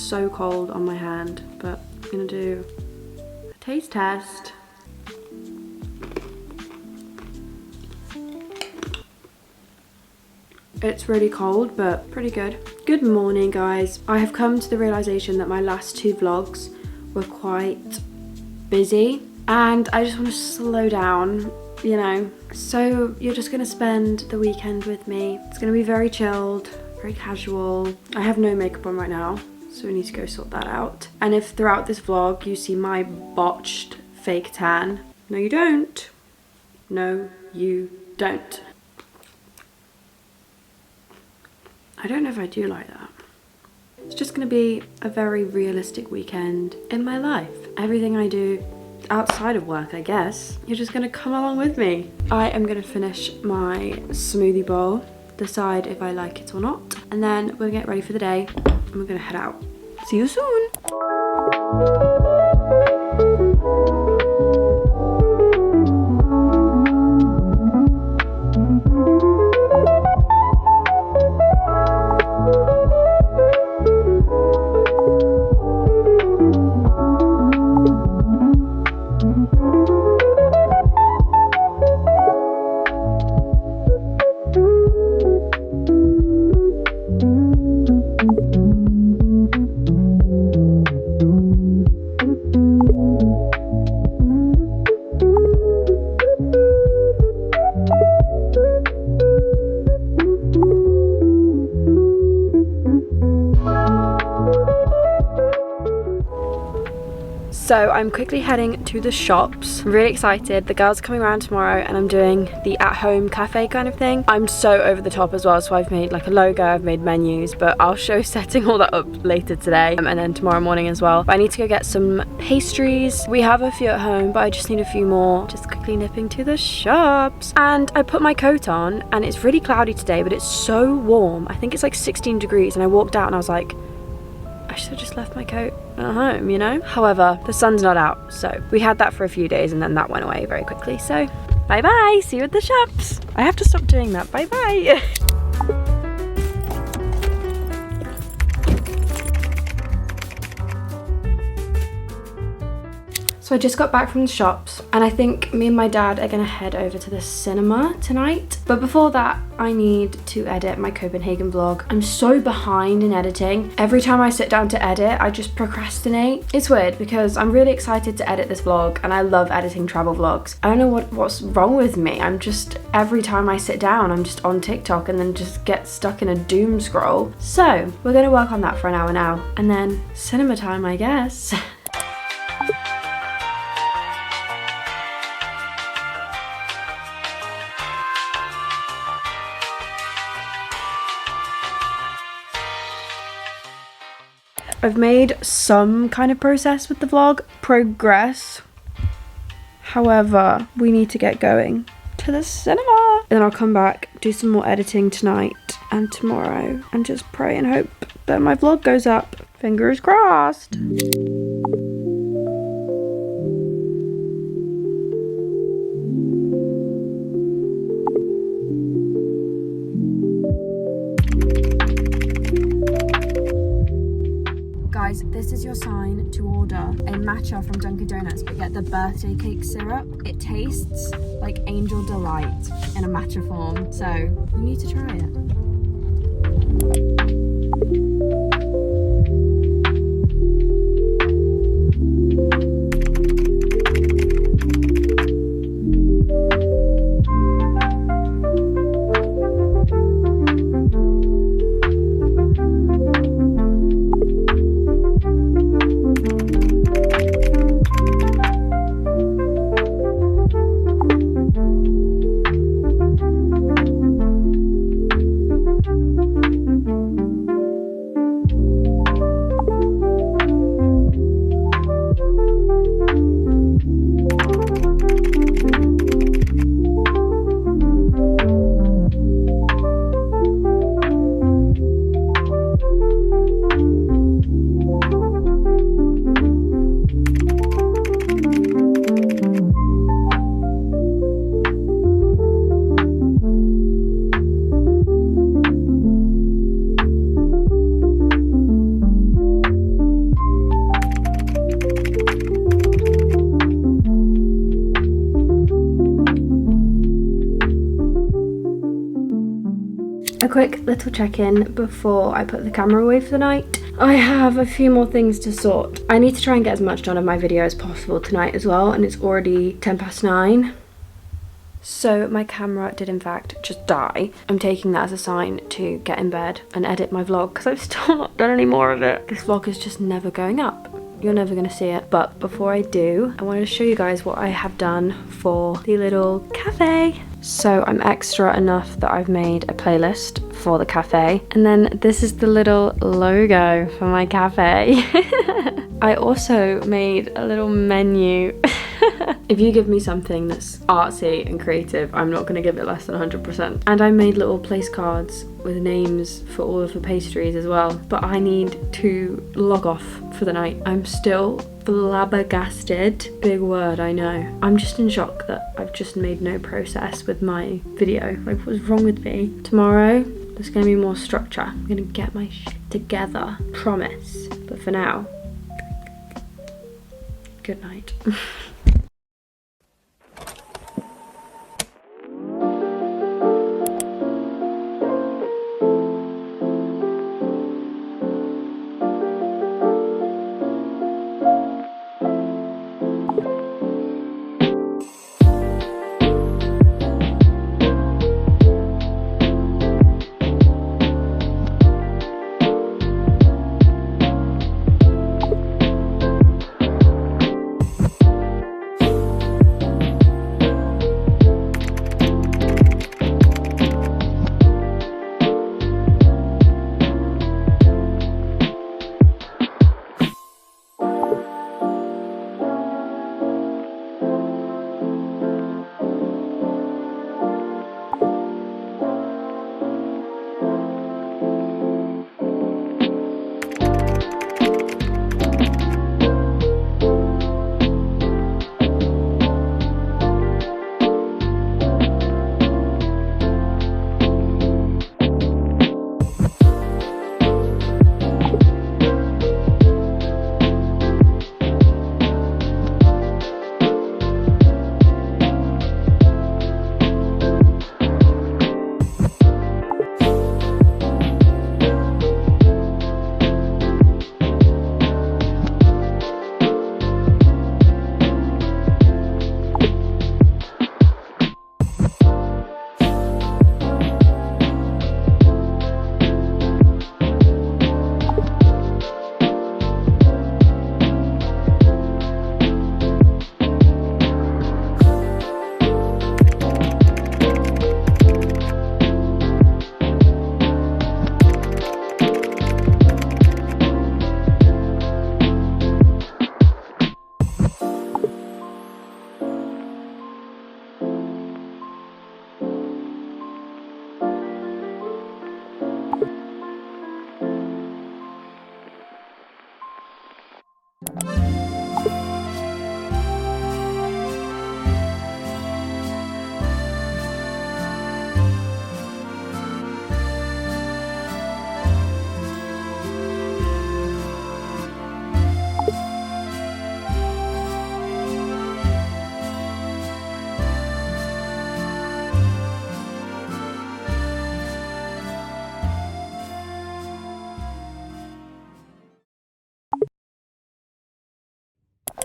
so cold on my hand, but I'm gonna do a taste test. It's really cold, but pretty good. Good morning, guys. I have come to the realization that my last 2 vlogs were quite busy and I just want to slow down, you know. So you're just gonna spend the weekend with me. It's gonna be very chilled, very casual. I have no makeup on right now, so we need to go sort that out. And if throughout this vlog you see my botched fake tan, no you don't. No, you don't. I don't know if I do like that. It's just gonna be a very realistic weekend in my life. Everything I do outside of work, I guess. You're just gonna come along with me. I am gonna finish my smoothie bowl, decide if I like it or not, and then we'll get ready for the day and we're gonna head out. See you soon. So I'm quickly heading to the shops. I'm really excited. The girls are coming around tomorrow and I'm doing the at-home cafe kind of thing. I'm so over the top as well, so I've made like a logo, I've made menus, but I'll show setting all that up later today and then tomorrow morning as well. But I need to go get some pastries. We have a few at home, but I just need a few more. Just quickly nipping to the shops. And I put my coat on and it's really cloudy today, but it's so warm. I think it's like 16 degrees and I walked out and I was like, I should have just left my coat at home, you know? However, the sun's not out, so we had that for a few days and then that went away very quickly. So bye bye, see you at the shops. I have to stop doing that, bye bye. So I just got back from the shops and I think me and my dad are gonna head over to the cinema tonight. But before that, I need to edit my Copenhagen vlog. I'm so behind in editing. Every time I sit down to edit, I just procrastinate. It's weird because I'm really excited to edit this vlog and I love editing travel vlogs. I don't know what's wrong with me. I'm just, every time I sit down, I'm just on TikTok and then just get stuck in a doom scroll. So we're gonna work on that for an hour now and then cinema time, I guess. I've made some kind of progress with the vlog. However, we need to get going to the cinema. And then I'll come back, do some more editing tonight and tomorrow and just pray and hope that my vlog goes up. Fingers crossed. This is your sign to order a matcha from Dunkin Donuts, but get the birthday cake syrup. It tastes like Angel Delight in a matcha form, so you need to try it. quick little check-in before I put the camera away for the night. I have a few more things to sort. I need to try and get as much done of my video as possible tonight as well, and it's already 9:10. So my camera did in fact just die. I'm taking that as a sign to get in bed and edit my vlog because I've still not done any more of it. This vlog is just never going up. You're never gonna see it. But before I do, I wanted to show you guys what I have done for the little cafe. So I'm extra enough that I've made a playlist for the cafe. And then this is the little logo for my cafe. I also made a little menu. If you give me something that's artsy and creative, I'm not going to give it less than 100%. And I made little place cards with names for all of the pastries as well. But I need to log off for the night. I'm still flabbergasted. Big word, I know. I'm just in shock that I've just made no progress with my video. Like, what's wrong with me? Tomorrow, there's going to be more structure. I'm going to get my shit together. Promise. But for now, good night.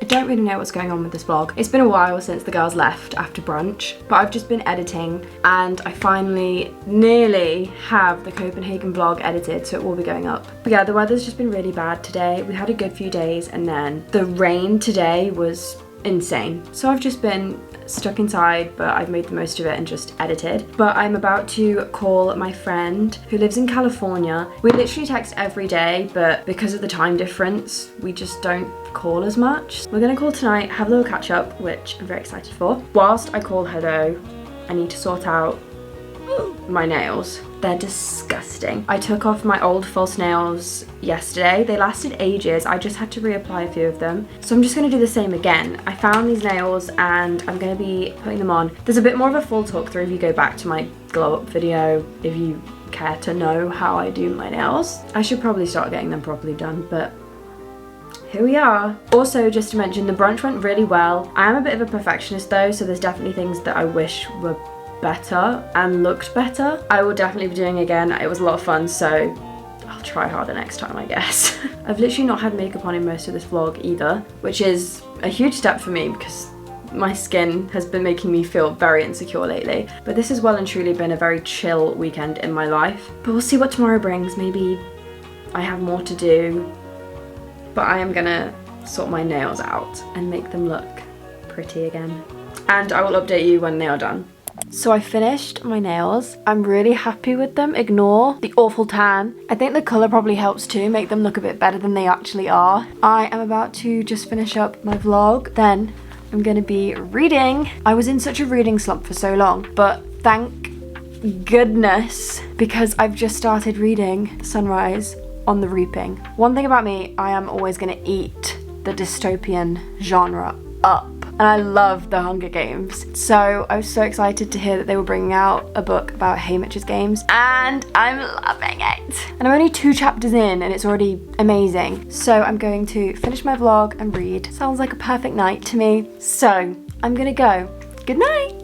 I don't really know what's going on with this vlog. It's been a while since the girls left after brunch, but I've just been editing and I finally nearly have the Copenhagen vlog edited, so it will be going up. But yeah, the weather's just been really bad today. We had a good few days and then the rain today was insane. So I've just been stuck inside, but I've made the most of it and just edited. But I'm about to call my friend who lives in California. We literally text every day, but because of the time difference, we just don't call as much. We're gonna call tonight, have a little catch up, which I'm very excited for. Whilst I call her though, I need to sort out my nails. They're disgusting. I took off my old false nails yesterday. They lasted ages. I just had to reapply a few of them. So I'm just gonna do the same again. I found these nails and I'm gonna be putting them on. There's a bit more of a full talk through if you go back to my glow up video, if you care to know how I do my nails. I should probably start getting them properly done, but here we are. Also, just to mention, the brunch went really well. I am a bit of a perfectionist though, so there's definitely things that I wish were better and looked better. I will definitely be doing it again. It was a lot of fun, so I'll try harder next time, I guess. I've literally not had makeup on in most of this vlog either, which is a huge step for me because my skin has been making me feel very insecure lately. But this has well and truly been a very chill weekend in my life. But we'll see what tomorrow brings. Maybe I have more to do. But I am gonna sort my nails out and make them look pretty again. And I will update you when they are done. So I finished my nails. I'm really happy with them. Ignore the awful tan. I think the colour probably helps too, make them look a bit better than they actually are. I am about to just finish up my vlog. Then I'm gonna be reading. I was in such a reading slump for so long, but thank goodness, because I've just started reading Sunrise on the Reaping. One thing about me, I am always gonna eat the dystopian genre up. And I love the Hunger Games. So I was so excited to hear that they were bringing out a book about Haymitch's Games, and I'm loving it. And I'm only 2 chapters in and it's already amazing. So I'm going to finish my vlog and read. Sounds like a perfect night to me. So I'm gonna go. Good night.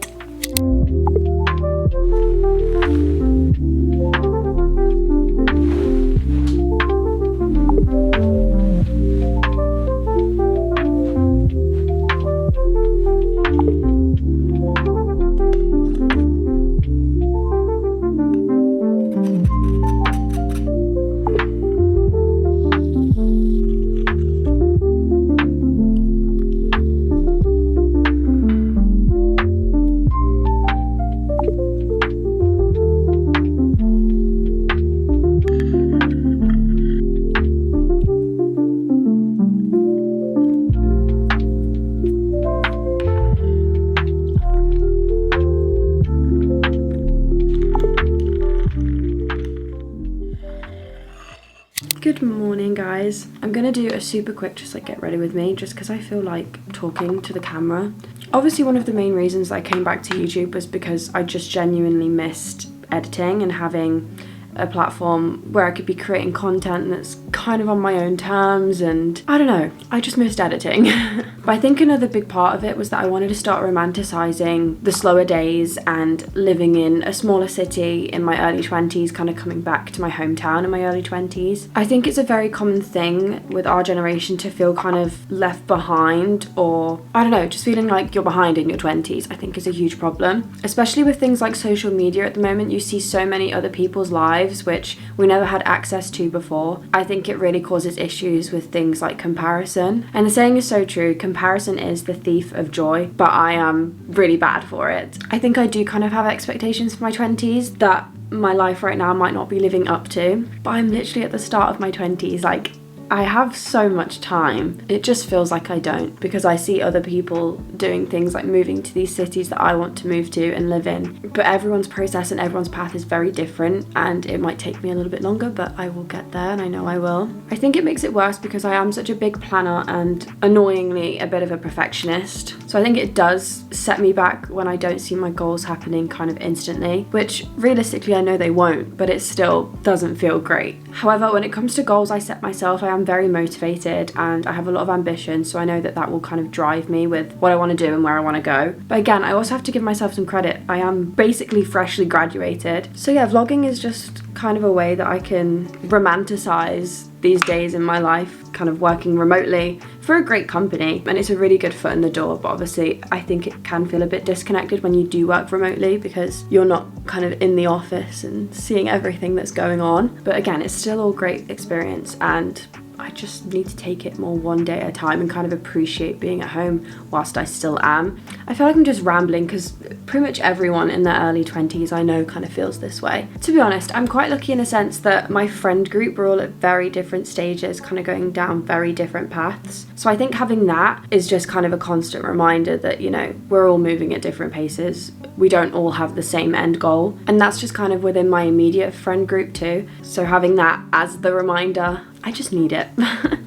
Good morning, guys. I'm gonna do a super quick just like get ready with me, just because I feel like talking to the camera. Obviously one of the main reasons I came back to YouTube was because I just genuinely missed editing and having a platform where I could be creating content that's kind of on my own terms, and I don't know, I just missed editing. But I think another big part of it was that I wanted to start romanticizing the slower days and living in a smaller city in my early 20s, kind of coming back to my hometown in my early 20s. I think it's a very common thing with our generation to feel kind of left behind, or I don't know, just feeling like you're behind in your 20s, I think is a huge problem. Especially with things like social media at the moment, you see so many other people's lives which we never had access to before. I think it really causes issues with things like comparison. And the saying is so true, comparison is the thief of joy, but I am really bad for it. I think I do kind of have expectations for my 20s that my life right now might not be living up to, but I'm literally at the start of my 20s. Like, I have so much time. It just feels like I don't, because I see other people doing things like moving to these cities that I want to move to and live in. But everyone's process and everyone's path is very different, and it might take me a little bit longer, but I will get there, and I know I will. I think it makes it worse because I am such a big planner and annoyingly a bit of a perfectionist. So I think it does set me back when I don't see my goals happening kind of instantly, which realistically I know they won't, but it still doesn't feel great. However, when it comes to goals I set myself, I am very motivated and I have a lot of ambition, so I know that that will kind of drive me with what I want to do and where I want to go. But again, I also have to give myself some credit. I am basically freshly graduated. So yeah, vlogging is just kind of a way that I can romanticize these days in my life, kind of working remotely for a great company, and it's a really good foot in the door. But obviously I think it can feel a bit disconnected when you do work remotely because you're not kind of in the office and seeing everything that's going on. But again, it's still all great experience, and I just need to take it more one day at a time and kind of appreciate being at home whilst I still am. I feel like I'm just rambling because pretty much everyone in their early 20s I know kind of feels this way. To be honest, I'm quite lucky in a sense that my friend group were all at very different stages, kind of going down very different paths. So I think having that is just kind of a constant reminder that, you know, we're all moving at different paces. We don't all have the same end goal. And that's just kind of within my immediate friend group too. So having that as the reminder, I just need it.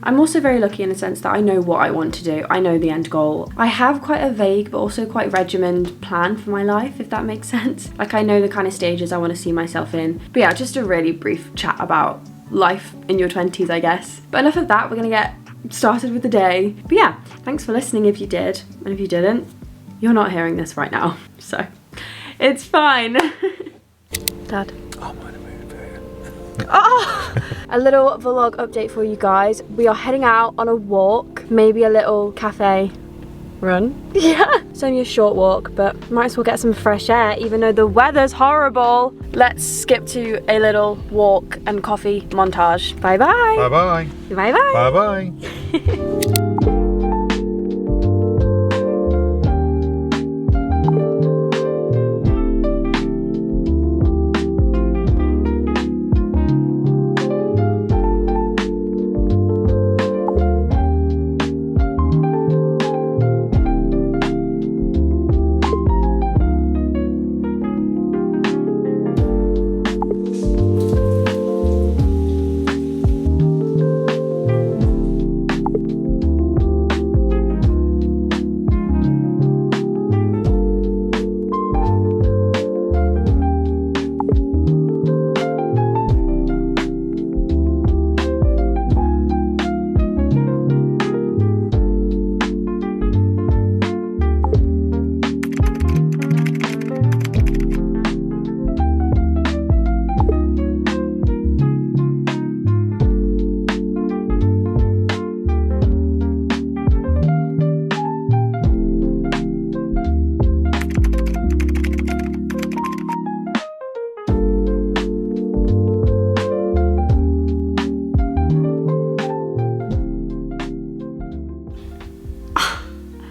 I'm also very lucky in the sense that I know what I want to do. I know the end goal. I have quite a vague but also quite regimented plan for my life, if that makes sense. Like, I know the kind of stages I want to see myself in. But yeah, just a really brief chat about life in your 20s, I guess. But enough of that, we're gonna get started with the day. But yeah, thanks for listening if you did. And if you didn't, you're not hearing this right now. So It's fine. Dad. I'm gonna move it. Oh! A little vlog update for you guys. We are heading out on a walk, maybe a little cafe run. Yeah. It's only a short walk, but might as well get some fresh air even though the weather's horrible. Let's skip to a little walk and coffee montage. Bye bye. Bye bye. Bye bye. Bye bye.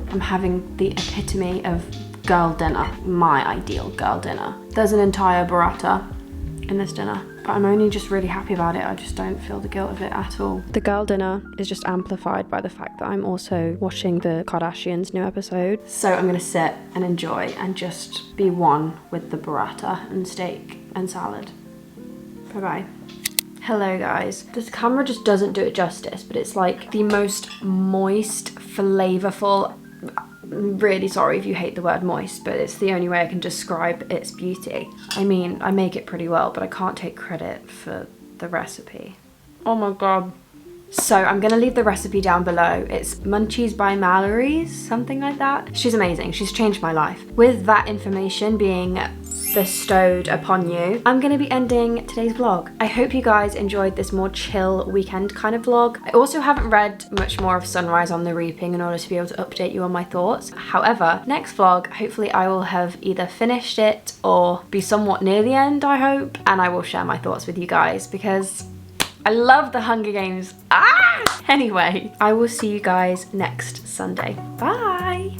I'm having the epitome of girl dinner, my ideal girl dinner. There's an entire burrata in this dinner, but I'm only just really happy about it. I just don't feel the guilt of it at all. The girl dinner is just amplified by the fact that I'm also watching the Kardashians' new episode. So I'm gonna sit and enjoy and just be one with the burrata and steak and salad. Bye-bye. Hello guys. This camera just doesn't do it justice, but it's like the most moist, flavorful. I'm really sorry if you hate the word moist, but it's the only way I can describe its beauty. I mean, I make it pretty well, but I can't take credit for the recipe. Oh my god. So I'm gonna leave the recipe down below. It's Munchies by Mallory's, something like that. She's amazing, she's changed my life. With that information being bestowed upon you, I'm gonna be ending today's vlog. I hope you guys enjoyed this more chill weekend kind of vlog. I also haven't read much more of Sunrise on the Reaping in order to be able to update you on my thoughts. However, next vlog, hopefully I will have either finished it or be somewhat near the end, I hope, and I will share my thoughts with you guys because I love the Hunger Games. Ah! Anyway, I will see you guys next Sunday. Bye!